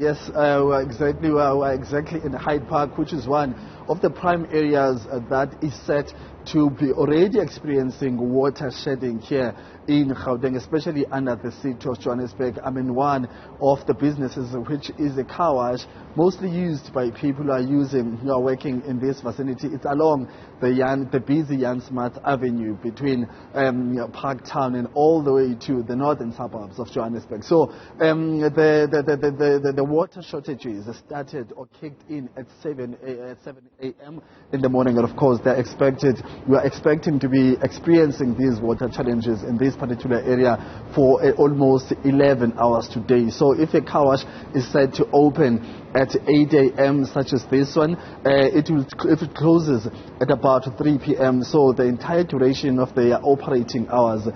Yes, we're exactly in Hyde Park, which is one of the prime areas that is set to be already experiencing water shedding here in Gauteng, especially under the city of Johannesburg. I mean, one of the businesses, which is a car wash, mostly used by people who are working in this vicinity. It's along the busy Jan Smart Avenue between Park Town and all the way to the northern suburbs of Johannesburg. So the water shortages started or kicked in at 7 a.m. in the morning, and of course we are expecting to be experiencing these water challenges in this particular area for almost 11 hours today. So if a car wash is said to open at 8 a.m. such as this one, if it closes at about 3 p.m. so the entire duration of their operating hours,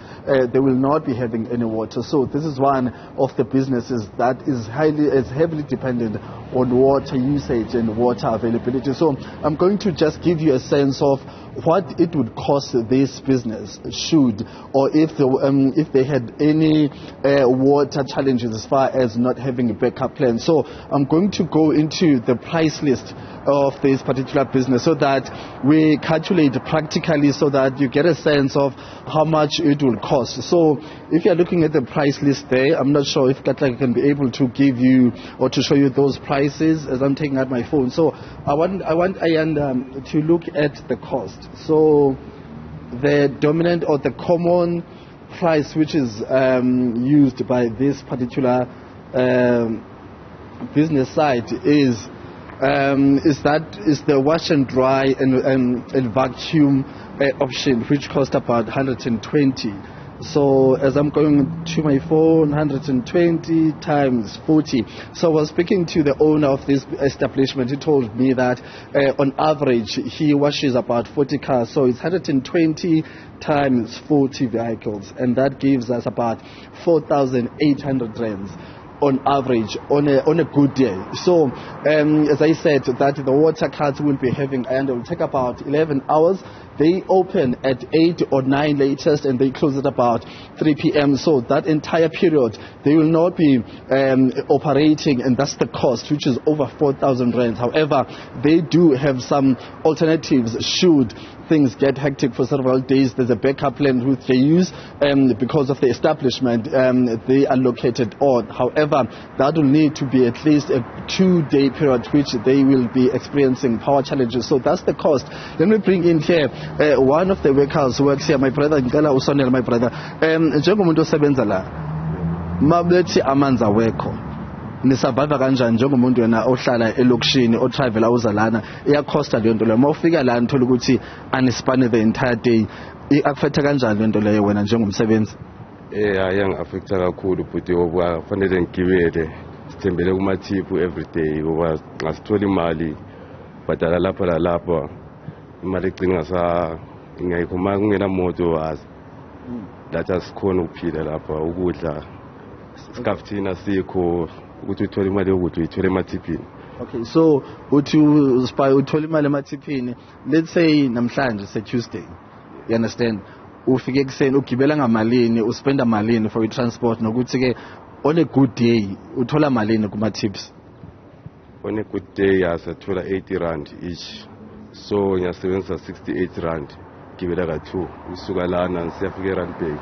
they will not be having any water. So this is one of the businesses that is heavily dependent on water usage and water availability. So I'm going to just give you a sense of what it would cost this business if they had any water challenges as far as not having a backup plan. So I'm going to go into the price list of this particular business so that we calculate practically so that you get a sense of how much it will cost. So if you're looking at the price list there, I'm not sure if Gauteng can be able to give you or to show you those prices as I'm taking out my phone. So I want Ayanda to look at the cost. So the dominant or the common price which is used by this particular business site is the wash and dry and vacuum option, which cost about 120. So as I'm going to my phone, 120 times 40. So I was speaking to the owner of this establishment. He told me that on average he washes about 40 cars. So it's 120 times 40 vehicles, and that gives us about 4,800 rands on average on a good day. So as I said, that the water carts will be having, and it will take about 11 hours. They open at 8 or 9 latest, and they close at about 3 p.m. So that entire period, they will not be operating, and that's the cost, which is over 4,000 rands. However, they do have some alternatives should things get hectic for several days. There's a backup plan which they use because of the establishment they are located on. However, that will need to be at least a 2-day period which they will be experiencing power challenges. So that's the cost. Let me bring in here one of the workers who works here, my brother. My brother, njengomuntu osebenza la, mabethi amanzi awekho, nisurvive kanjani njengomuntu wena ohlala elokishini otravel awuza lana? Iyakhosta leyo nto leyo. Mawufika la nithola ukuthi anispane the entire day. Akufetha kanjani leyo nto leyo wena njengomsebenzi? Ayangi-affecta kakhulu futhi ngoba kufanele ngigibele sithembele kumathiphu every day ngoba ngasithola imali bhadala lapha lalapha, imali egcina ingekho uma kungenamoto that asikhona ukuphila lapha, ukudla isikafthini asikho ukuthi uthole imali yokuthi uyithole emathipini. Okay, so uthi uthole imali emathipini, let's say namhlanje Tuesday, you understand, ufike ekuseni ugibela ngamalini, uspenda malini for transport, nokuthi ke on a good day uthola malini kuma tips? On a good day asathola 80 rand each, so ngiyasebenzisa 68 rand gibela ka2 usuka lana siyafika eRandburg.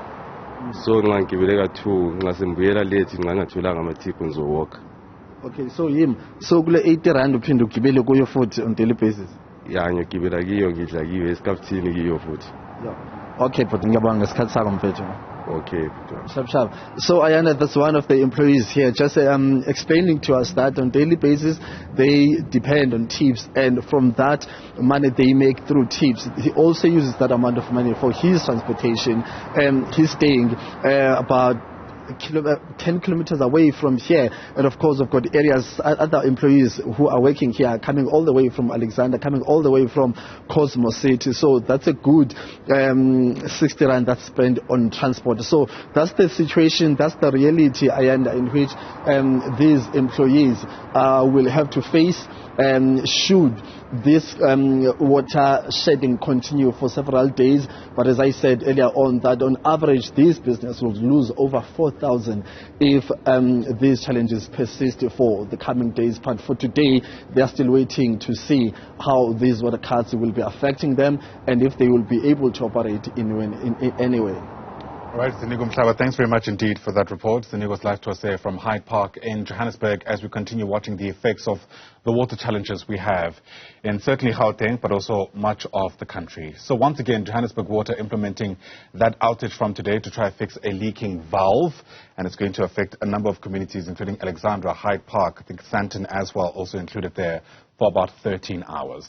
So nxa ngigibele ka2 nxa sembuyela late nxa ngatholanga amathiphu ngizowalk. Okay, so kule 80 rand uphinde ugibele kuyo futhi on daily basis? Ngiyogibela kiyo, ngidla kiyo esikafthini kiyo futhi. Okay, but ngiyabonga ngesikhathi sakho mfethu. Okay. Sharp. So Ayanda, that's one of the employees here, just explaining to us that on daily basis they depend on tips, and from that money they make through tips, he also uses that amount of money for his transportation. He's staying about 10 kilometers away from here, and of course we've got areas, other employees who are working here coming all the way from Alexendra, coming all the way from Cosmos City. So that's a good 60 rand that's spent on transport. So that's the situation, that's the reality, Ayanda, in which these employees will have to face should this water shedding continue for several days. But as I said earlier on, that on average this business will lose over 4,000 4,000 if these challenges persist for the coming days. But for today, they are still waiting to see how these water cuts will be affecting them and if they will be able to operate in any way. All right, Ziniko Mhlaba, thanks very much indeed for that report. Ziniko's live to us there from Hyde Park in Johannesburg as we continue watching the effects of the water challenges we have in certainly Gauteng, but also much of the country. So once again, Johannesburg Water implementing that outage from today to try to fix a leaking valve, and it's going to affect a number of communities, including Alexendra, Hyde Park, I think Sandton as well, also included there for about 13 hours.